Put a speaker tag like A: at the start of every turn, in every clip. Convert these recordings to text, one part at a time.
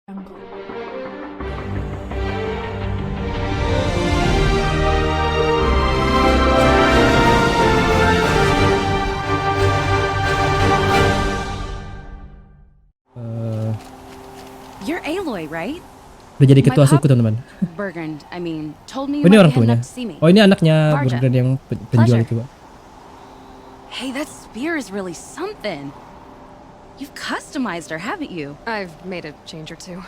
A: You're Aloy, right?
B: Udah jadi ketua suku teman-teman.
A: Bergand, I mean, told me
B: Oh,
A: you
B: ini
A: might
B: orang
A: be heading
B: tuanya.
A: up to see me.
B: Oh, ini anaknya
A: Barja.
B: Bergand yang penjual itu, Pak.
A: Hey, that spear is really something. You've customized her, haven't you?
C: I've made a change or two.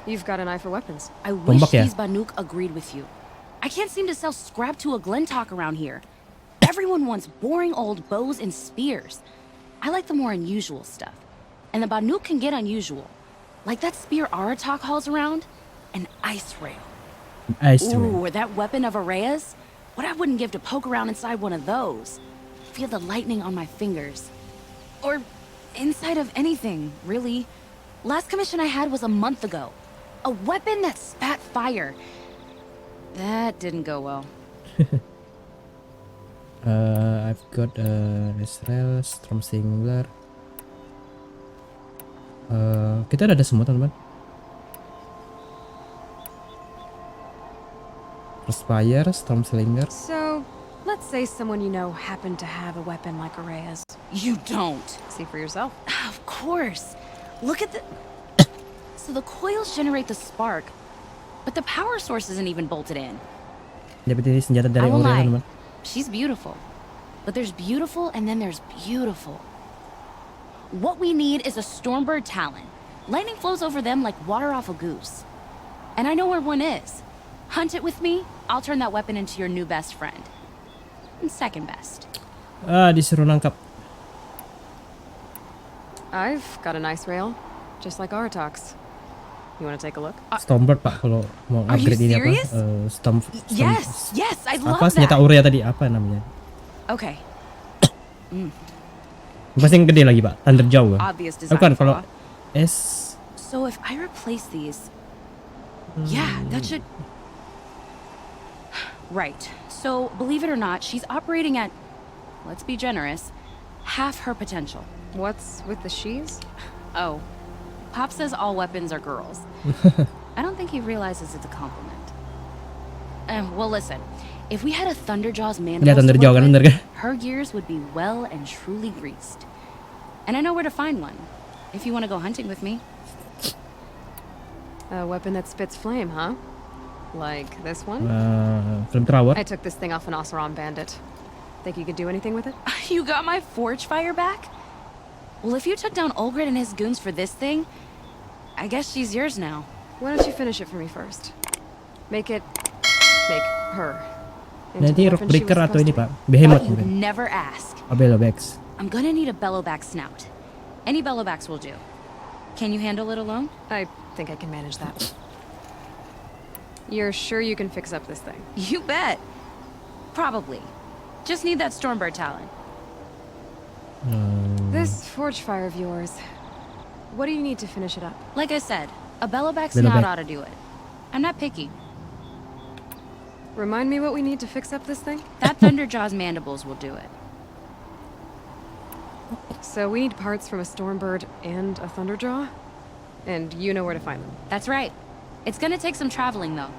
C: You've got an eye for weapons.
A: I wish
B: Tombak ya?
A: these Banuk agreed with you. I can't seem to sell scrap to a Glentalk around here. Everyone wants boring old bows and spears. I like the more unusual stuff. And the Banuk can get unusual. Like that spear Aratak hauls around, an ice rail. Ooh, or that weapon of Araya's. What I wouldn't give to poke around inside one of those. Feel the lightning on my fingers. Or inside of anything, really. Last commission I had was a month ago. A weapon that spat fire. That didn't go well.
B: I've got Israel, Storm Singler. Kita ada semua teman-teman. Perspire, Storm Slinger.
C: So, let's say someone you know happened to have a weapon like Araya's.
A: You don't.
C: See for yourself.
A: Of course. Look at the... So the coils generate the spark, but the power source isn't even bolted in.
B: Dapat ini senjata dari
A: I won't
B: Orion
A: lie.
B: teman-teman.
A: She's beautiful. But there's beautiful and then there's beautiful. What we need is a Stormbird Talon. Lightning flows over them like water off a goose. And I know where one is. Hunt it with me, I'll turn that weapon into your new best friend. And second best.
B: Disuruh nangkap.
C: I've got an ice rail, just like Aratak's. You want to take a look?
B: Stormbird, Pak, kalau mau
A: Are you
B: upgrade ini apa?
A: serious? Yes, I love
B: apa senjata
A: that.
B: Urea tadi apa namanya?
A: Okay.
B: Pasti yang gede lagi, Pak. Thunder Jaw.
A: Obvious design
B: Bukan kalau
A: flaw.
B: S.
A: So if I replace these, yeah, that should. Right. So believe it or not, she's operating at, let's be generous, half her potential.
C: What's with the she's?
A: Oh, Pop says all weapons are girls. I don't think he realizes it's a compliment. Well, listen, if we had a Thunderjaw's
B: Lihat
A: mandibles
B: Thunder
A: to
B: Jaw
A: work
B: kan
A: with,
B: bener kan?
A: her gears would be well and truly greased. And I know where to find one, if you want to go hunting with me.
C: A weapon that spits flame, huh? Like this one?
B: Film terawat.
C: I took this thing off an Oseram bandit. Think you could do anything with it?
A: You got my forge fire back? Well, if you took down Olgrid and his goons for this thing, I guess she's yours now.
C: Why don't you finish it for me first? Make her. into
B: Nanti
C: the
B: Rock
C: weapon she
B: Breaker
C: was
B: atau ini,
C: supposed
B: Pak. Behemoth
A: But you
B: mungkin.
A: never ask.
B: Belobex.
A: I'm gonna need a bellowback snout. Any bellowbacks will do. Can you handle it alone?
C: to. I think I can manage that. You're sure you can fix up this thing?
A: You bet. Probably. Just need that Stormbird talent.
C: This forge fire of yours. What do you need to finish it up?
A: Like I said, a bellowback
B: Bellowback.
A: snout ought to do it. I'm not picky.
C: Remind me what we need to fix up this thing?
A: That Thunderjaw's mandibles will do it.
C: So we need parts from a Stormbird and a Thunderjaw? And you know where to find them.
A: That's right. It's gonna take some traveling, though.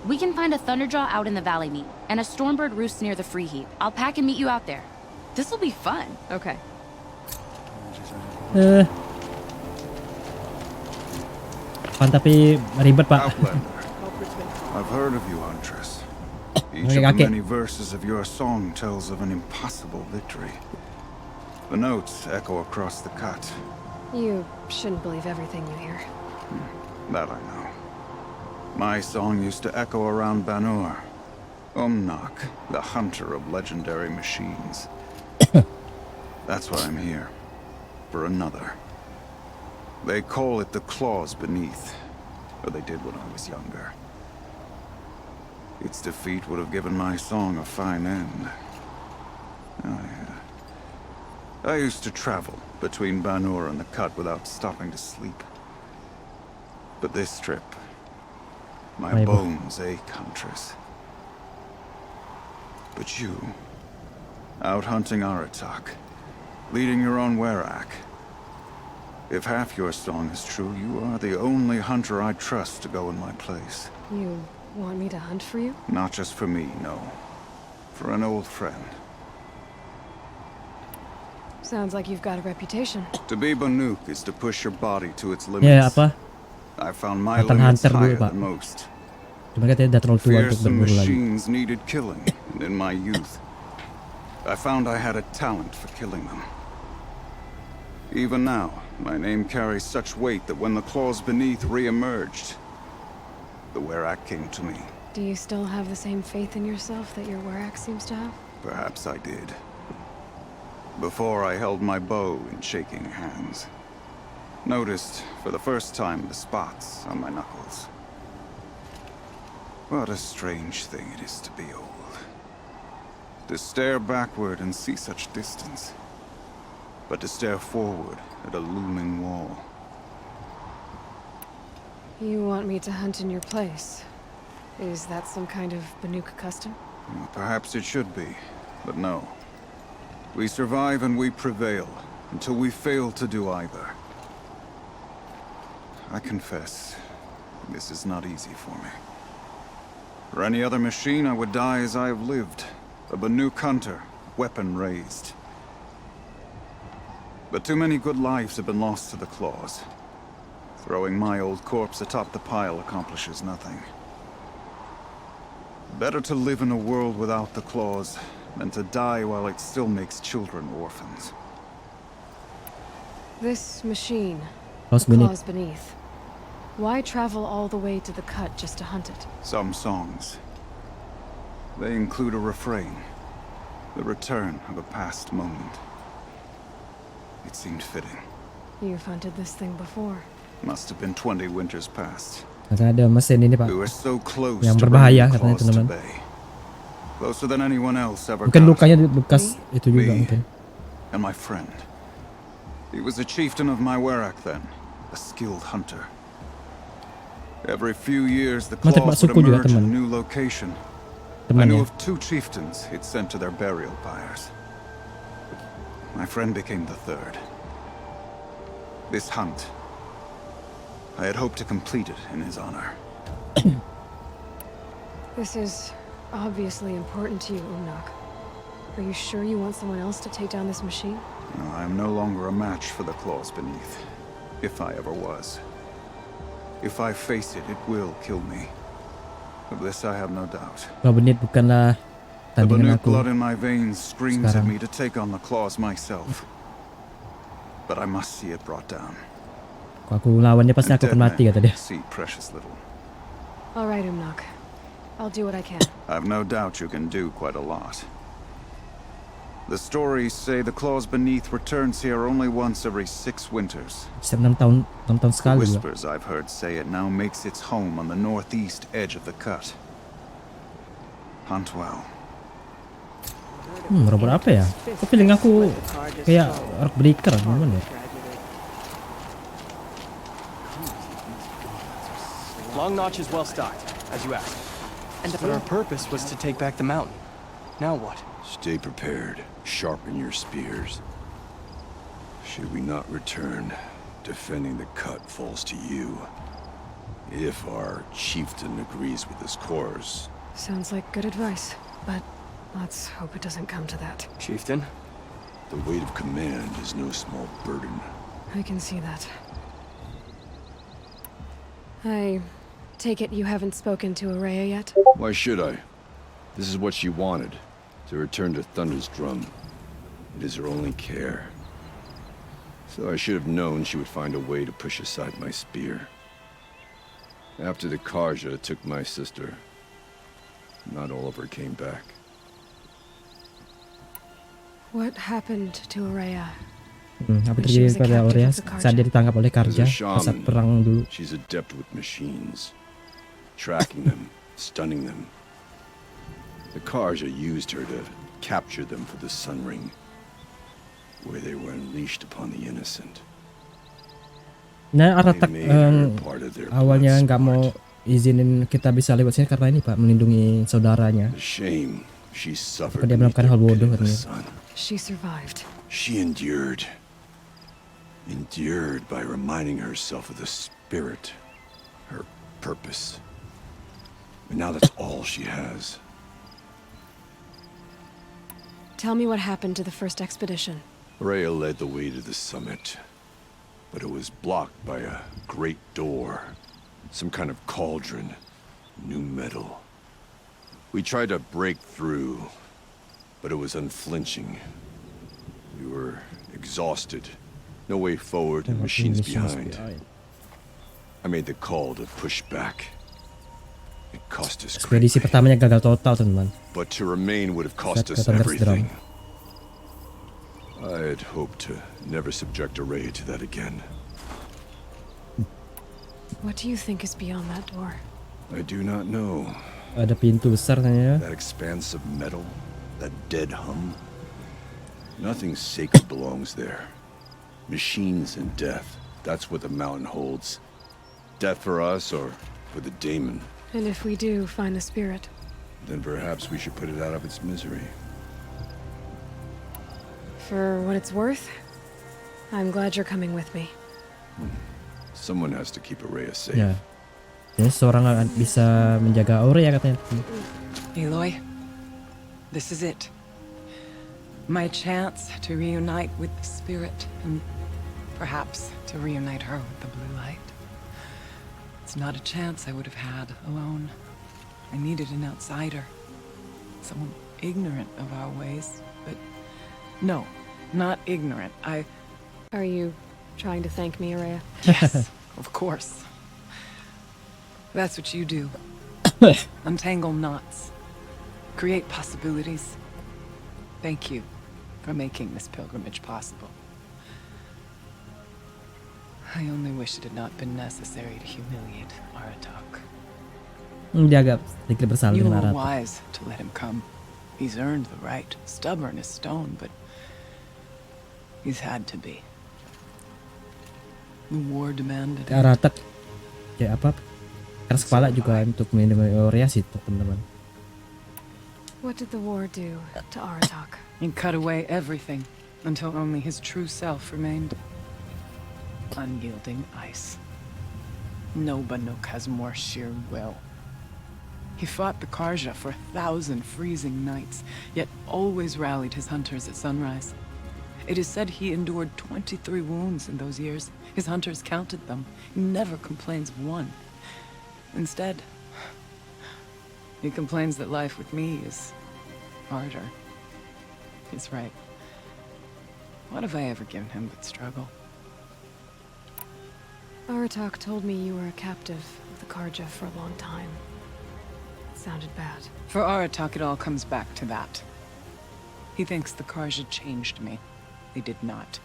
A: We can find a Thunderjaw out in the Valley Meet, and a Stormbird roosts near the Free Heap. I'll pack and meet you out there. This'll be fun.
C: Okay.
B: Pan tapi ribet, Pak.
D: Outlander. I've heard of you, Huntress. Each of the
B: Okay.
D: many verses of your song tells of an impossible victory. The notes echo across the cut.
C: You shouldn't believe everything you hear.
D: That I know. My song used to echo around Banur. Umnak, the hunter of legendary machines. That's why I'm here. For another. They call it the claws beneath. Or they did when I was younger. Its defeat would have given my song a fine end. Oh, yeah. I used to travel between Banur and the cut without stopping to sleep. But this trip, my
B: Maybe.
D: bones ache, Huntress. But you, out hunting Aratak, leading your own Werak. If half your song is true, you are the only hunter I trust to go in my place.
C: You want me to hunt for you?
D: Not just for me, no. For an old friend.
C: Sounds like you've got a reputation.
D: To be Banuk is to push your body to its
B: Ya
D: limits.
B: apa?
D: I found my
B: Mantan
D: limits
B: hunter dulu,
D: higher
B: Pak.
D: than most.
B: Cuma katanya udah terlalu tua untuk
D: Fearsome
B: berburu lagi.
D: machines needed killing, and in my youth, I found I had a talent for killing them. Even now, my name carries such weight that when the claws beneath re-emerged, the Werak came to me.
C: Do you still have the same faith in yourself that your Werak seems to have?
D: Perhaps I did. Before I held my bow in shaking hands. Noticed, for the first time, the spots on my knuckles. What a strange thing it is to be old. To stare backward and see such distance. But to stare forward at a looming wall.
C: You want me to hunt in your place? Is that some kind of Banuk custom?
D: Perhaps it should be, but no. We survive and we prevail, until we fail to do either. I confess, this is not easy for me. For any other machine, I would die as I have lived. A Banuk hunter, weapon raised. But too many good lives have been lost to the claws. Throwing my old corpse atop the pile accomplishes nothing. Better to live in a world without the claws than to die while it still makes children orphans.
C: This machine,
B: Claws
C: the
B: beneath.
C: claws beneath. Why travel all the way to the cut just to hunt it?
D: Some songs. They include a refrain. The return of a past moment. It seemed fitting.
C: You've hunted this thing before.
D: Must have been 20 winters past.
B: Katanya ada mesin ini Pak.
D: We were so close
B: Yang
D: to
B: berbahaya
D: bringing the
B: katanya,
D: claws to
B: teman-teman.
D: bay. Closer than anyone else ever
B: Mungkin
D: got.
B: lukanya bekas itu juga
D: Me.
B: mungkin.
D: And my friend. He was a chieftain of my Werak then. A skilled hunter. Every few years the
B: Mantap, Pak,
D: claws would
B: suku juga,
D: emerge in a
B: teman.
D: new location. I knew
B: Temannya.
D: of 2 chieftains he'd sent to their burial pyres. My friend became the 3rd. This hunt, I had hoped to complete it in his honor.
C: This is obviously important to you, Umnak. Are you sure you want someone else to take down this machine?
D: No, I am no longer a match for the claws beneath, if I ever was. If I face it, it will kill me. Of this I have no doubt.
B: Kalau benit bukanlah
D: The
B: tandingan
D: Banuk
B: aku.
D: blood in my veins screams at
B: sekarang.
D: me to take on the claws myself. But I must see it brought down.
B: Kalau aku lawannya pasti
D: And
B: aku
D: dead
B: akan mati
D: men
B: kata dia.
D: see precious little.
C: All right, Umnak. I'll do what I can.
D: I've no doubt you can do quite a lot. The stories say the claws beneath returns here only once every 6 winters.
B: Setiap 6 tahun
D: The
B: sekali juga.
D: whispers I've heard say it now makes its home on the northeast edge of the cut. Hunt well.
B: Robot apa ya? Kok feeling aku kayak Arc Breaker gimana ya?
E: Long notch is well stocked, as you asked. But our purpose was to take back the mountain. Now what?
F: Stay prepared. Sharpen your spears. Should we not return, defending the cut falls to you. If our chieftain agrees with this course.
C: Sounds like good advice, but let's hope it doesn't come to that.
E: Chieftain?
F: The weight of command is no small burden.
C: I can see that. I take it you haven't spoken to Araya yet?
F: Why should I? This is what she wanted. To return to Thunder's drum. It is her only care. So I should have known she would find a way to push aside my spear. After the Karja took my sister, not all of her came back.
C: What happened to Araya?
B: Apa terjadi pada Aurea saat dia ditangkap oleh
F: As
B: Karja
F: a
B: saat
F: shaman,
B: perang dulu?
F: she's adept with machines. Tracking them, stunning them. The Karja used her to capture them for the Sun Ring, where they were unleashed upon the innocent.
B: Nah,
F: They
B: Aratak
F: made her part of their
B: awalnya
F: blood
B: nggak mau
F: sport.
B: izinin kita bisa lewat sini karena ini Pak melindungi saudaranya.
F: The shame she suffered
B: Dia
F: beneath
B: melakukan
F: their
B: hal bodoh
F: pitiless
B: katanya.
F: sun.
C: She survived.
F: She endured. endeared by reminding herself of the spirit, her purpose. And now that's all she has.
C: Tell me what happened to the first expedition.
F: Rhea led the way to the summit, but it was blocked by a great door, some kind of cauldron, new metal. We tried to break through, but it was unflinching. We were exhausted, no way forward, and machines behind. I made the call to push back. It cost us
B: Ekspedisi
F: greatly,
B: pertamanya gagal total, teman.
F: but to remain would have cost us
B: Kelihatan garis drum.
F: everything. I had hoped to never subject Araya to that again.
C: What do you think is beyond that door?
F: I do not know.
B: Ada pintu besar ternyata.
F: That expanse of metal, that dead hum. Nothing sacred belongs there. Machines and death, that's what the mountain holds. Death for us or for the daemon.
C: And if we do find the spirit,
F: Then perhaps we should put it out of its misery.
C: for what it's worth, I'm glad you're coming with me.
F: Someone has to keep Araya safe.
B: Ya. Jadi seorang bisa menjaga aura ya katanya.
G: Aloy, this is it. My chance to reunite with the spirit, and perhaps to reunite her with the blue light. It's not a chance I would have had alone. I needed an outsider. Someone ignorant of our ways, but no, not ignorant.
C: Are you trying to thank me, Araya?
G: Yes, of course. That's what you do. Untangle knots. Create possibilities. Thank you for making this pilgrimage possible. I only wish it had not been necessary to humiliate Aratak.
B: Dia agak sedikit bersalah
G: You
B: dengan
G: were
B: Arata.
G: wise to let him come. He's earned the right. Stubborn as stone, but he's had to be. The war demanded it.
B: Arata kayak apa? Keras kepala juga untuk melindungi Aurea sih, teman-teman.
C: What did the war do to Aratak?
G: He cut away everything until only his true self remained. Unyielding ice. No Banuk has more sheer will. He fought the Karja for 1,000 freezing nights, yet always rallied his hunters at sunrise. It is said he endured 23 wounds in those years. His hunters counted them. He never complains one. Instead, he complains that life with me is harder. He's right. What have I ever given him but struggle?
C: Aratak told me you were a captive of the Karja for a long time. It sounded bad.
G: For Aratak, it all comes back to that. He thinks the Karja changed me. They did not.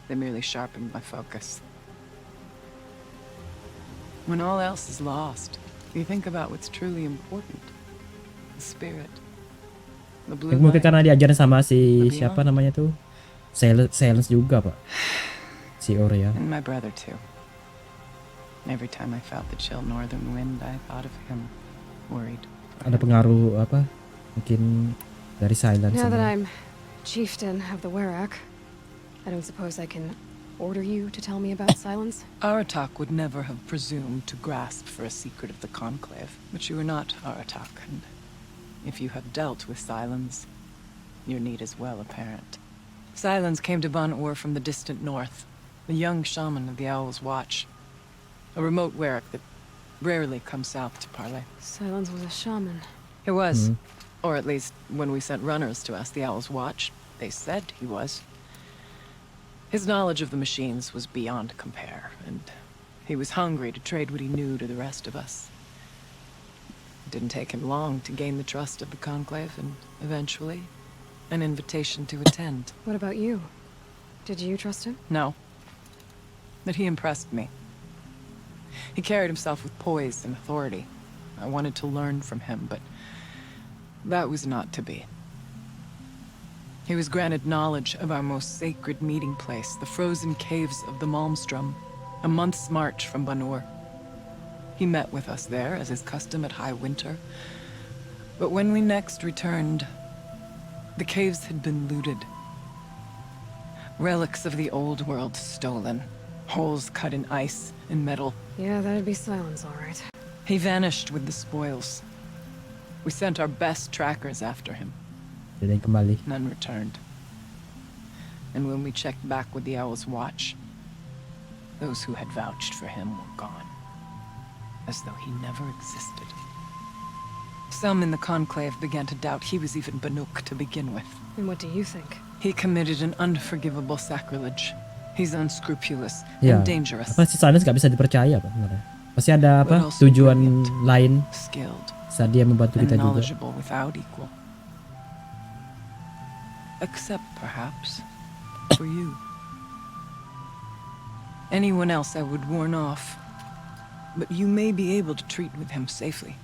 G: They merely sharpened my focus. When all else is lost, you think about what's truly important. The spirit. The blue
B: Mungkin
G: light.
B: karena diajarin sama si siapa namanya tuh, Silence juga pak, si Aurea.
G: And my brother too. Every time I felt the chill northern wind, I thought of him, worried.
B: Ada pengaruh apa? Mungkin dari Silence.
C: Now that
B: sama-
C: I'm chieftain of the Werak, I don't suppose I can order you to tell me about Silence?
G: Aratak would never have presumed to grasp for a secret of the Conclave, but you are not Aratak, and if you have dealt with Silence, your need is well apparent. Silence came to Ban-Ur from the distant north, a young shaman of the Owl's Watch, a remote Werak that rarely comes south to parley.
C: Silence was a shaman.
G: He was, or at least when we sent runners to ask the Owl's Watch, they said he was. His knowledge of the machines was beyond compare, and he was hungry to trade what he knew to the rest of us. It didn't take him long to gain the trust of the Conclave, and eventually, an invitation to attend.
C: What about you? Did you trust him?
G: No. But he impressed me. He carried himself with poise and authority. I wanted to learn from him, but that was not to be. He was granted knowledge of our most sacred meeting place, the frozen caves of the Malmstrom, a month's march from Ban-Ur. He met with us there, as is custom at high winter. But when we next returned, the caves had been looted. Relics of the old world stolen. Holes cut in ice and metal.
C: Yeah, that'd be Silence, all right.
G: He vanished with the spoils. We sent our best trackers after him.
B: Jadi kembali.
G: None returned. And when we checked back with the Owl's watch, those who had vouched for him were gone. As though he never existed. Some in the Conclave began to doubt he was even Banuk to begin with.
C: And what do you think?
G: He committed an unforgivable sacrilege. He's unscrupulous
B: Ya,
G: and dangerous.
B: apa si Silence nggak bisa dipercaya Pak sebenarnya. Pasti ada apa
G: But also
B: tujuan
G: brilliant,
B: lain
G: skilled,
B: saat dia membantu
G: and
B: kita juga.
G: knowledgeable without equal. Except, perhaps, for you. Anyone else I would warn off, but you may be able to treat with him safely.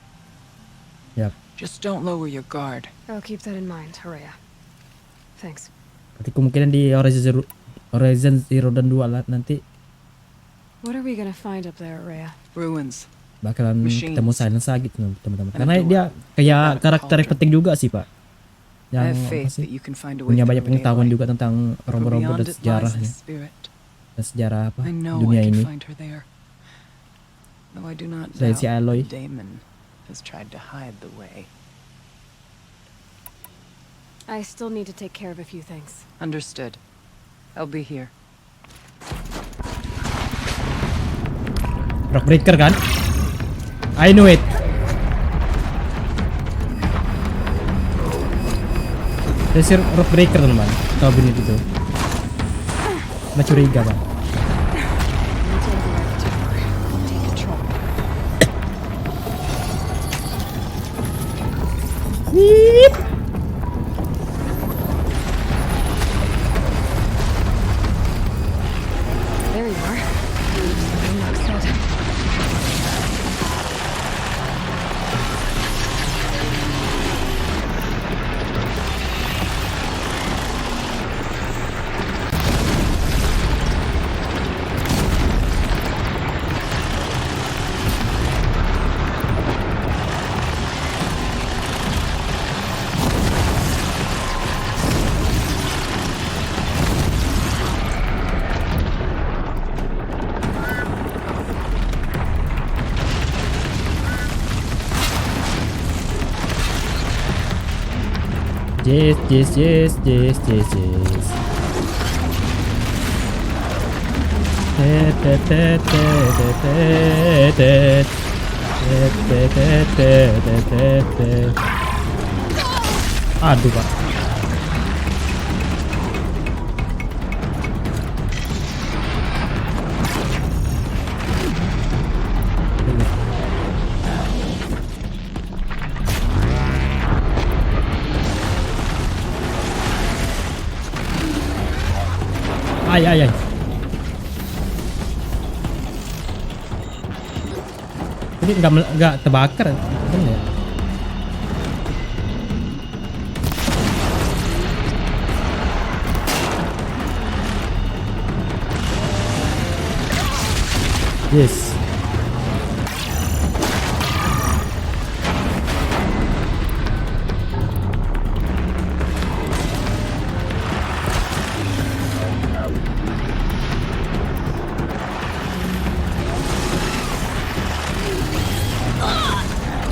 B: Yap.
G: Just don't lower your guard.
C: I'll keep that in mind, Horea. Thanks.
B: Berarti kemungkinan di Horizon Zero dan 2 lah nanti
C: What are we gonna find up there, Horea?
G: Ruins.
B: bakalan
G: Machines.
B: ketemu Silence lagi teman-teman.
G: And
B: Karena
G: a door.
B: dia kayak
G: Without a
B: karakter
G: cauldron.
B: penting juga sih Pak.
G: I
B: Yang
G: have
B: apa
G: faith
B: sih,
G: that you can find a way
B: punya
G: through
B: banyak pengetahuan
G: Aloy.
B: juga tentang
G: For
B: rombo-rombo
G: beyond
B: dan
G: it lies the
B: sejarahnya
G: spirit.
B: dan sejarah apa
G: I know
B: dunia
G: I can
B: ini.
G: find her there. Though I do not
B: Dari si
G: doubt
B: Aloy.
G: Damon has tried to hide the way.
C: I still need to take care of a few things.
G: Understood. I'll be here.
B: Rock Breaker kan? I know it. Desir Rock Breaker teman, Tobin itu. Nggak curiga Pak.
C: Take control. There you are. Something Knox said.
B: Yes. Aduh Pak. Ay. Ini nggak terbakar kan ya? Yes.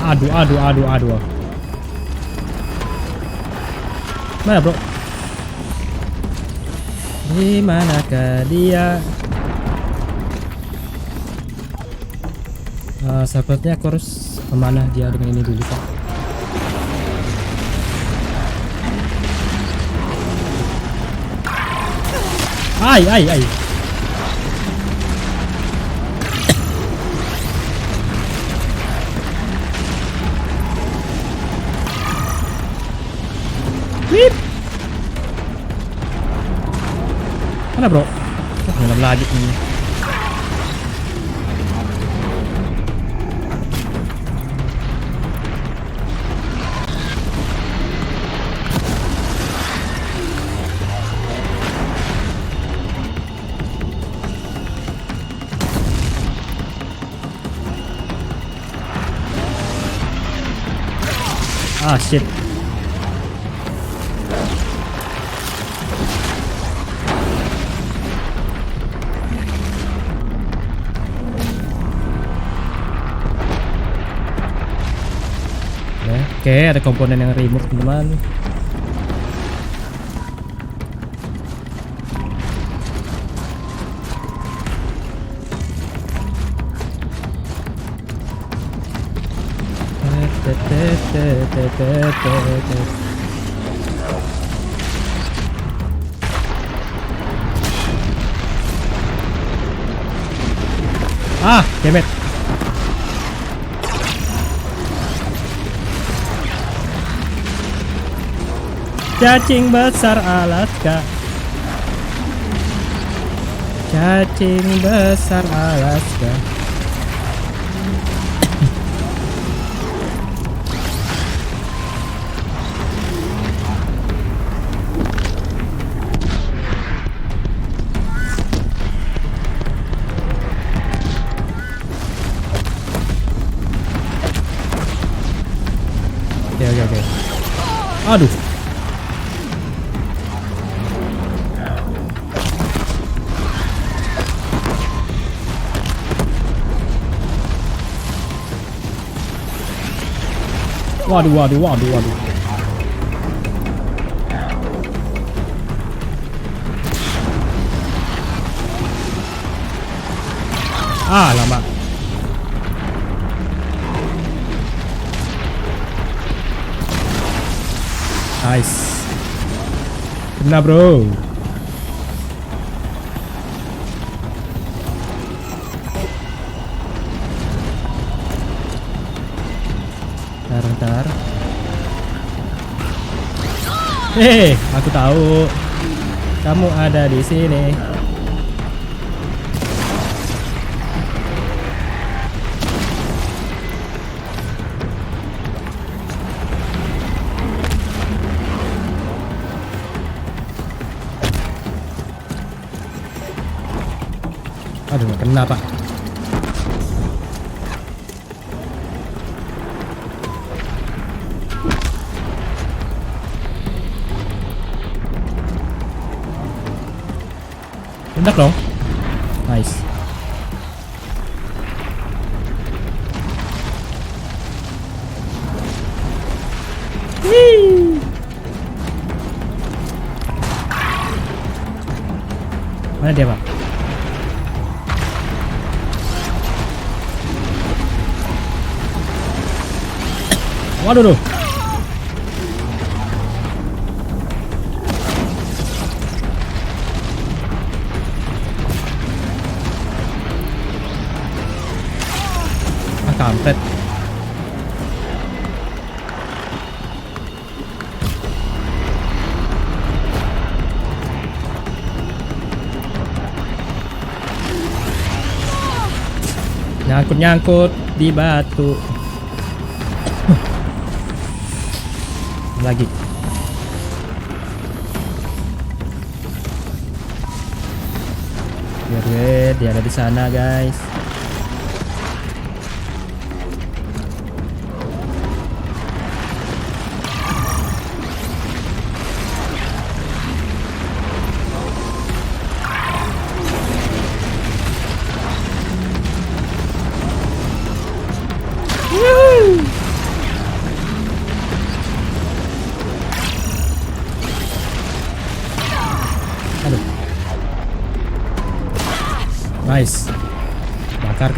B: Aduh. Mana bro? Di manakah dia? Sepertinya aku harus memanah dia dengan ini dulu Pak. Ay. Wip. Mana bro? Ngelam lagi ini. Ah shit. Oke, ada komponen yang remove teman-teman. Ah, damn it. Cacing besar Alaska. Cacing besar Alaska. Oke. Aduh. Waduh. Ah, lama. Nice. Kena bro. Bentar. Aku tahu kamu ada di sini. Aduh, nggak kena pak. Hendak dong. Nice. Wih. Mana dia pak? Waduh. Kampret. Nyangkut di batu. Lagi. Biar dia ada di sana, guys. Nice. Kebakar.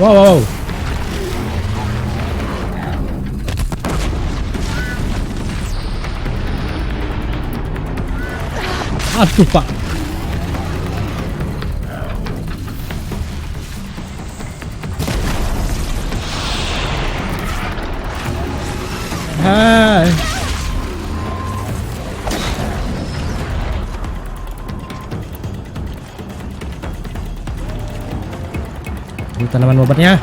B: Wow. Aduh pak. Hai. Ini tanaman obatnya.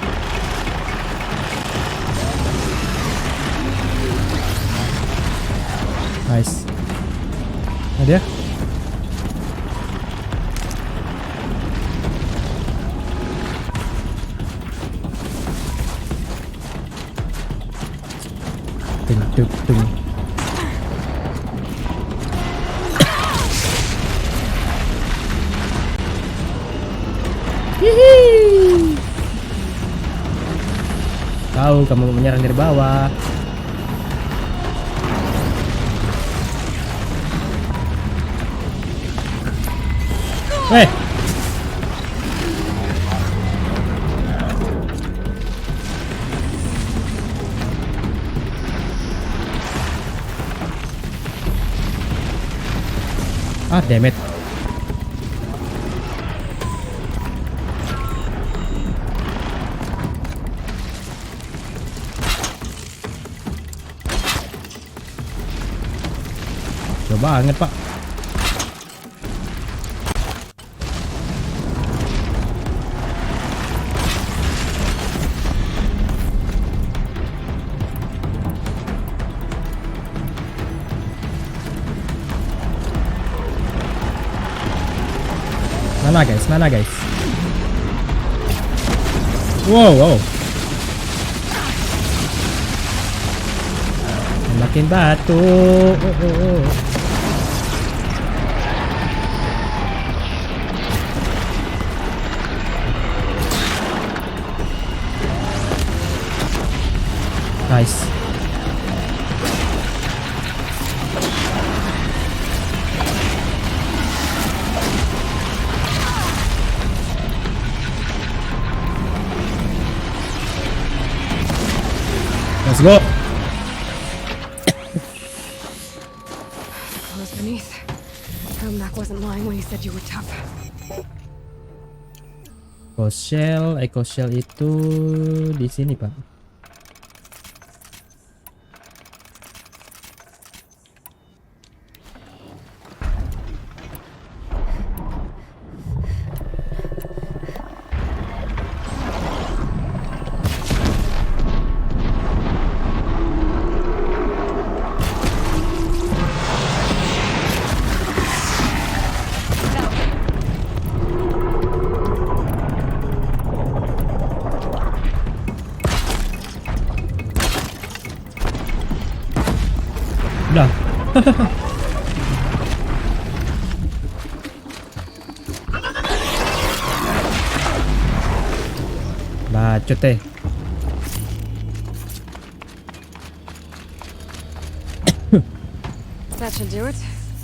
B: Nice. Nah dia. tuk tung. Hihi. Tahu kamu menyerang dari bawah. Hei. Ah, damn it. Coba banget, Pak. Mana guys? Wow. Makin batu. Nice. Let's go.
C: Close beneath. Mac wasn't lying when he said you were tough.
B: Eco shell itu di sini, Pak. Udah. Bacot deh.
C: That should do it.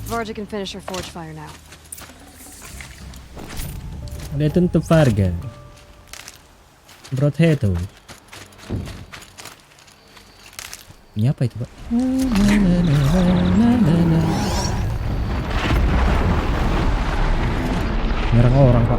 C: Varga can finish her forge fire now.
B: Udah tutup Varga. Broadhead. Ini apa itu, Pak? Nyerang orang, Pak.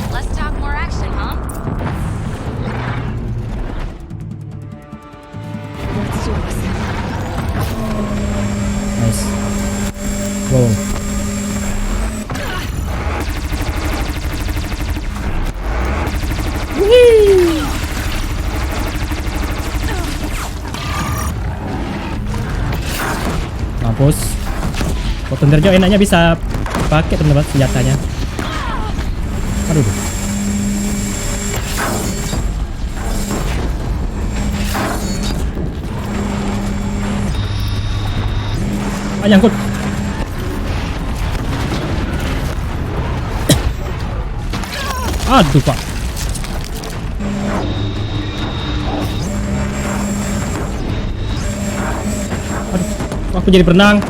A: Let's talk more action, huh?
C: Let's do this.
B: Nice. Wow. Mampus. Potenderjo enaknya bisa pakai teman-teman senjatanya. Aduh. Ah, nyangkut. Aduh, Pak. Aduh, aku jadi berenang.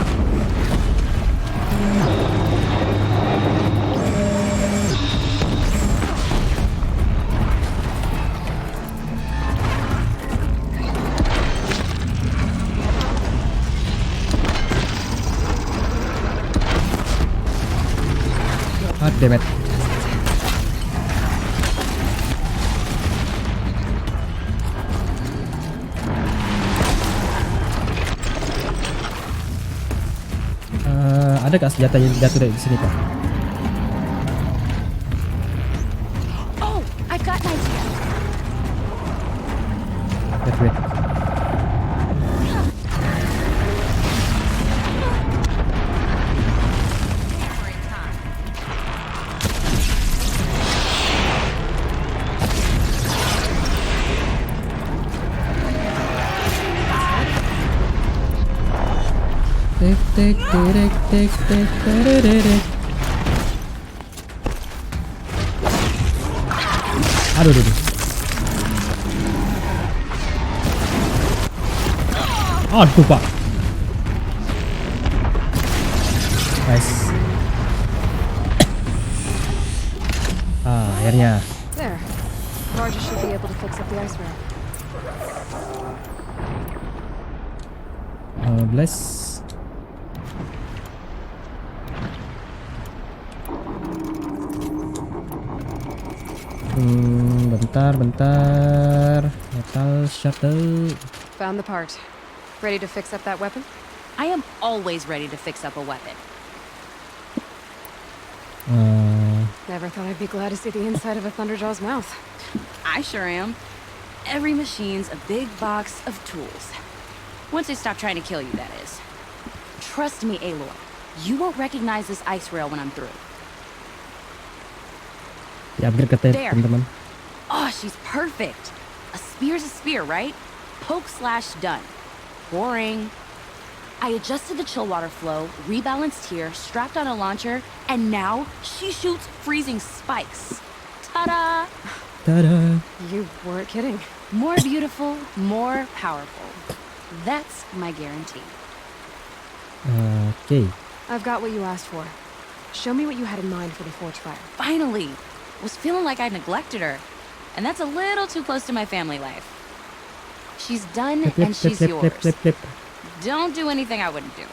B: Ah, damn it. Ada gak senjata yang jatuh dari sini, Pak?
A: Oh, I've got an idea.
B: tek terek tek tek tererek. Aduh, aduh. Aduh, Pak. Nice. Akhirnya.
C: There. Roger should be able to fix up the ice rail.
B: Bless. Bentar. Metal shuttle.
C: Found the part. Ready to fix up that weapon?
A: I am always ready to fix up a weapon.
C: Never thought I'd be glad to see the inside of a Thunderjaw's mouth.
A: I sure am. Every machine's a big box of tools. Once they stop trying to kill you, that is. Trust me, Aloy. You won't recognize this ice rail when I'm through.
B: Di-upgrade katanya, teman-teman.
A: Oh, she's perfect. A spear's a spear, right? Poke/done. Boring. I adjusted the chill water flow, rebalanced here, strapped on a launcher, and now she shoots freezing spikes. Ta-da!
B: Tada!
C: You weren't kidding.
A: More beautiful, more powerful. That's my guarantee.
B: Okay.
C: I've got what you asked for. Show me what you had in mind for the forge fire.
A: Finally! Was feeling like I neglected her. And that's a little too close to my family life. She's done and she's yours. Don't do anything I wouldn't do.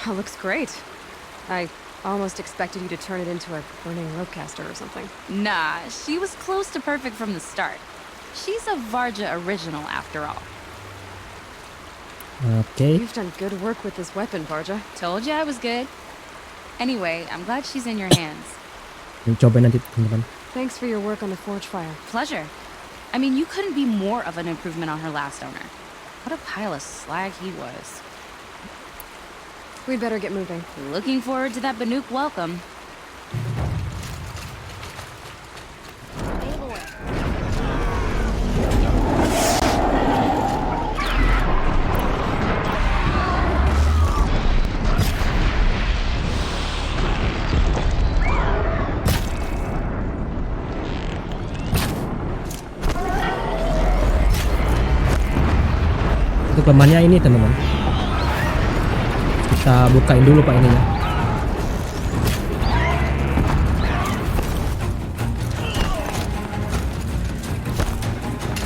C: Oh, looks great. I almost expected you to turn it into a burning ropecaster or something.
A: Nah, she was close to perfect from the start. She's a Varja original after all.
B: Okay.
C: You've done good work with this weapon, Varja.
A: Told you I was good. Anyway, I'm glad she's in your hands.
B: Coba nanti, teman-teman.
C: Thanks for your work on the forge fire.
A: Pleasure. I mean, you couldn't be more of an improvement on her last owner. What a pile of slag he was.
C: We'd better get moving.
A: Looking forward to that Banuk welcome.
B: Untuk kelemahannya ini, teman-teman. Kita bukain dulu Pak ininya.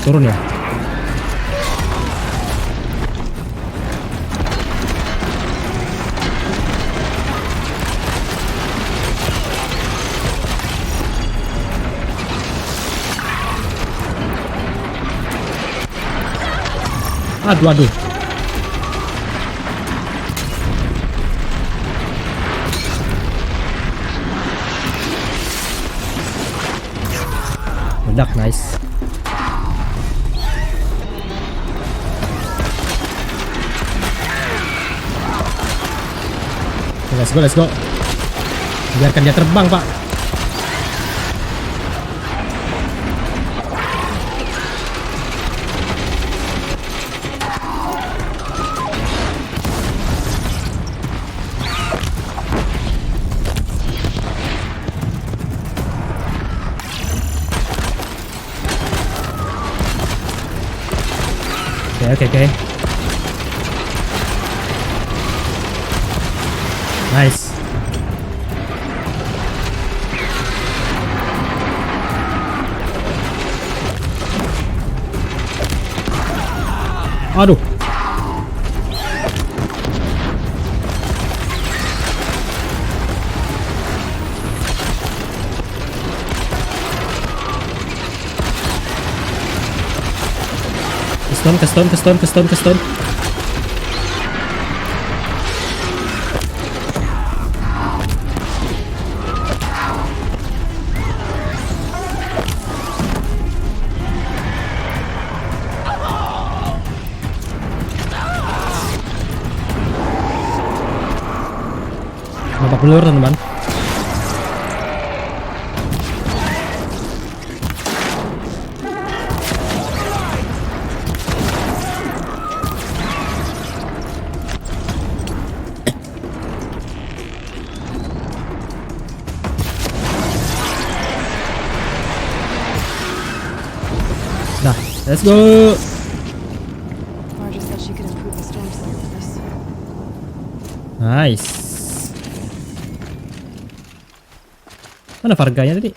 B: Turun ya. Aduh. Meledak, nice. Let's go. Biarkan dia terbang, Pak. Okay. Nice. Aduh. Keston. Nampak belur, teman-teman. Let's go.
C: Marja said she could improve the storm cell with this.
B: Nice. Mana Varganya tadi?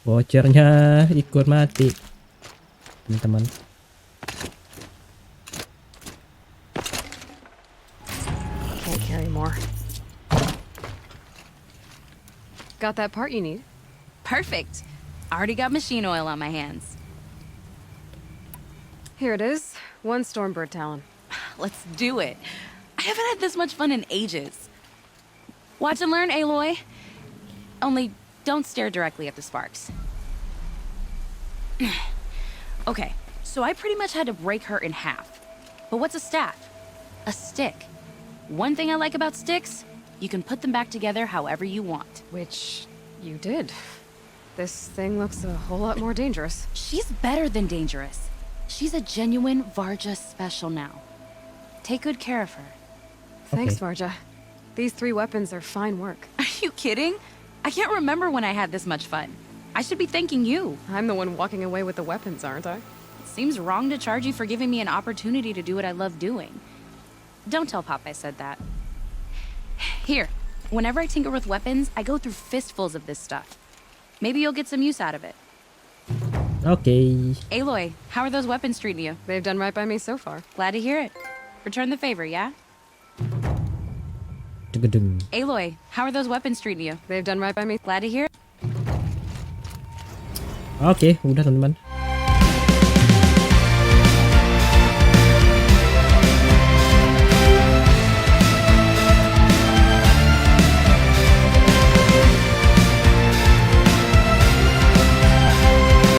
B: Vouchernya ikut mati, teman-teman.
C: Can't carry more. Got that part you need?
A: Perfect. Already got machine oil on my hands.
C: Here it is. 1 Stormbird talon.
A: Let's do it. I haven't had this much fun in ages. Watch and learn, Aloy. Only don't stare directly at the sparks. Okay, so I pretty much had to break her in half. But what's a staff? A stick. One thing I like about sticks, you can put them back together however you want.
C: Which you did. This thing looks a whole lot more dangerous.
A: She's better than dangerous. She's a genuine Varja special now. Take good care of her.
C: Thanks,
B: Okay.
C: Varja. These 3 weapons are fine work.
A: Are you kidding? I can't remember when I had this much fun. I should be thanking you.
C: I'm the one walking away with the weapons, aren't I?
A: It seems wrong to charge you for giving me an opportunity to do what I love doing. Don't tell Pop I said that. Here, whenever I tinker with weapons, I go through fistfuls of this stuff. Maybe you'll get some use out of it.
B: Okay.
A: Aloy, how are those weapons treating you?
C: They've done right by me so far.
A: Glad to hear it. Return the favor, yeah?
B: Dugedung.
A: Aloy, how are those weapons treating you?
C: They've done right by me.
A: Glad to hear it.
B: Oke, udah teman-teman.